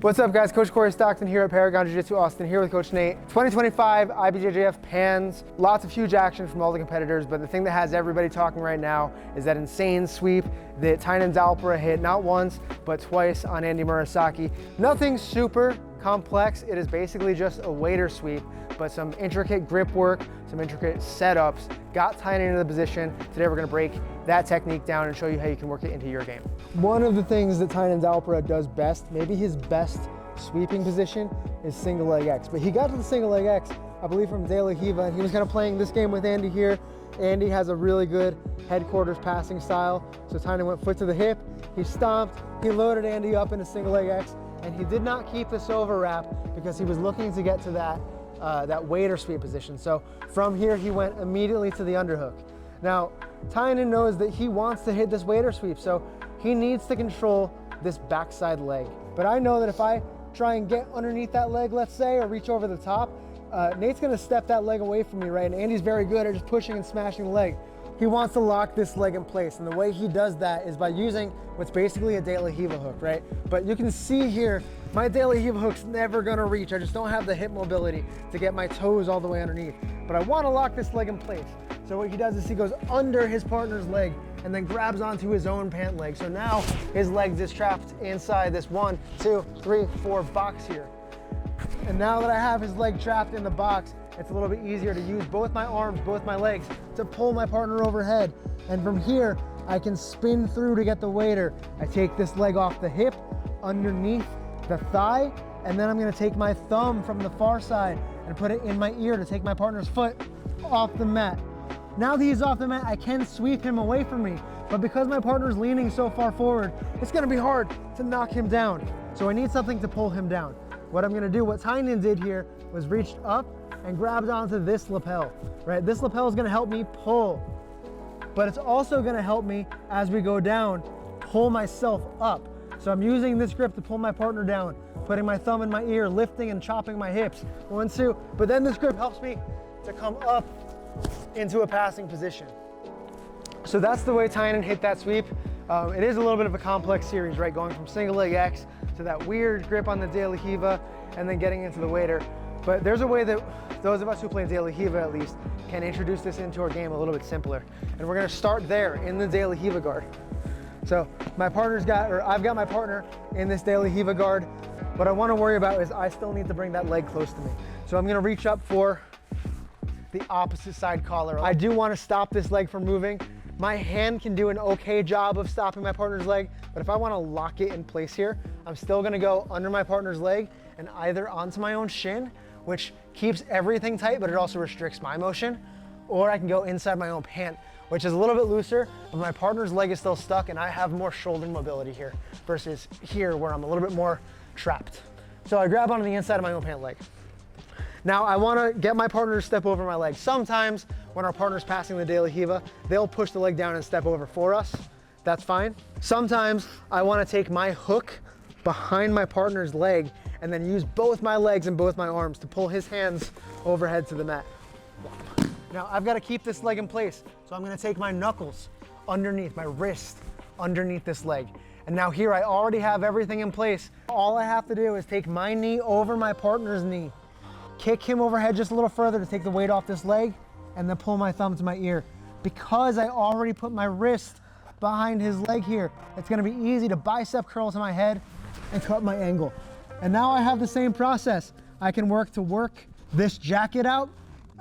What's up guys, Coach Corey Stockton here at Paragon Jiu-Jitsu Austin, here with Coach Nate. 2025 IBJJF Pans, lots of huge action from all the competitors, but the thing that has everybody talking right now is that insane sweep that Tainan Dalpra hit not once, but twice on Andy Murasaki. Nothing super complex, it is basically just a waiter sweep, but some intricate grip work, some intricate setups, got Tainan into the position. Today we're gonna break that technique down and show you how you can work it into your game. One of the things that Tainan Dalpra does best, maybe his best sweeping position, is single leg X. But he got to the single leg X, I believe from De La Riva, and he was kind of playing this game with Andy here. Andy has a really good headquarters passing style, so Tainan went foot to the hip, he stomped, he loaded Andy up in a single leg X, and he did not keep this over wrap because he was looking to get to that waiter sweep position. So from here, he went immediately to the underhook. Now, Tainan knows that he wants to hit this waiter sweep, so he needs to control this backside leg. But I know that if I try and get underneath that leg, let's say, or reach over the top, Nate's gonna step that leg away from me, right? And Andy's very good at just pushing and smashing the leg. He wants to lock this leg in place, and the way he does that is by using what's basically a De La Riva hook, right? But you can see here, my De La Riva hook's never gonna reach. I just don't have the hip mobility to get my toes all the way underneath. But I wanna lock this leg in place. So what he does is he goes under his partner's leg and then grabs onto his own pant leg. So now his leg is trapped inside this 1, 2, 3, 4 box here. And now that I have his leg trapped in the box, it's a little bit easier to use both my arms, both my legs to pull my partner overhead. And from here, I can spin through to get the waiter. I take this leg off the hip, underneath the thigh, and then I'm gonna take my thumb from the far side and put it in my ear to take my partner's foot off the mat. Now that he's off the mat, I can sweep him away from me, but because my partner's leaning so far forward, it's gonna be hard to knock him down. So I need something to pull him down. What I'm gonna do, what Tainan did here, was reached up and grabbed onto this lapel, right? This lapel is gonna help me pull, but it's also gonna help me, as we go down, pull myself up. So I'm using this grip to pull my partner down, putting my thumb in my ear, lifting and chopping my hips, 1, 2, but then this grip helps me to come up into a passing position. So that's the way Tainan hit that sweep. It is a little bit of a complex series, right? Going from single leg X to that weird grip on the De La Riva and then getting into the waiter. But there's a way that those of us who play De La Riva at least can introduce this into our game a little bit simpler. And we're gonna start there in the De La Riva guard. So my partner's got, or I've got my partner in this De La Riva guard. What I wanna worry about is I still need to bring that leg close to me. So I'm gonna reach up for the opposite side collar. I do want to stop this leg from moving. My hand can do an okay job of stopping my partner's leg, but if I want to lock it in place here, I'm still going to go under my partner's leg and either onto my own shin, which keeps everything tight, but it also restricts my motion, or I can go inside my own pant, which is a little bit looser, but my partner's leg is still stuck and I have more shoulder mobility here versus here where I'm a little bit more trapped. So I grab onto the inside of my own pant leg. Now I want to get my partner to step over my leg. Sometimes when our partner's passing the De La Riva, they'll push the leg down and step over for us. That's fine. Sometimes I want to take my hook behind my partner's leg and then use both my legs and both my arms to pull his hands overhead to the mat. Now I've got to keep this leg in place. So I'm going to take my knuckles underneath, my wrist underneath this leg. And now here I already have everything in place. All I have to do is take my knee over my partner's knee, kick him overhead just a little further to take the weight off this leg, and then pull my thumb to my ear. Because I already put my wrist behind his leg here, it's gonna be easy to bicep curl to my head and cut my angle. And now I have the same process. I can work this jacket out.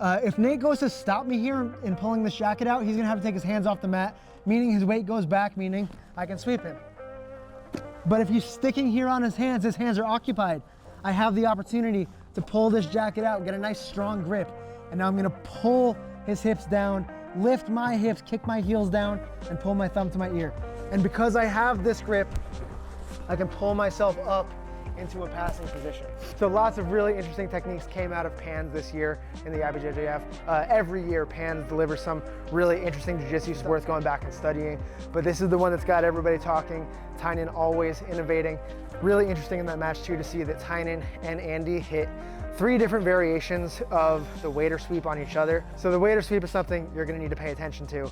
If Nate goes to stop me here in pulling this jacket out, he's gonna have to take his hands off the mat, meaning his weight goes back, meaning I can sweep him. But if he's sticking here on his hands are occupied. I have the opportunity to pull this jacket out, get a nice strong grip. And now I'm gonna pull his hips down, lift my hips, kick my heels down, and pull my thumb to my ear. And because I have this grip, I can pull myself up into a passing position. So lots of really interesting techniques came out of PANS this year in the IBJJF. Every year PANS delivers some really interesting jiu-jitsu worth going back and studying, but this is the one that's got everybody talking. Tainan always innovating. Really interesting in that match too to see that Tainan and Andy hit 3 different variations of the waiter sweep on each other. So the waiter sweep is something you're gonna need to pay attention to,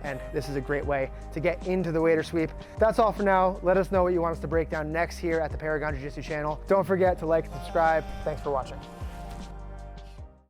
and this is a great way to get into the waiter sweep. That's all for now. Let us know what you want us to break down next here at the Paragon Jiu-Jitsu channel. Don't forget to like and subscribe. Thanks for watching.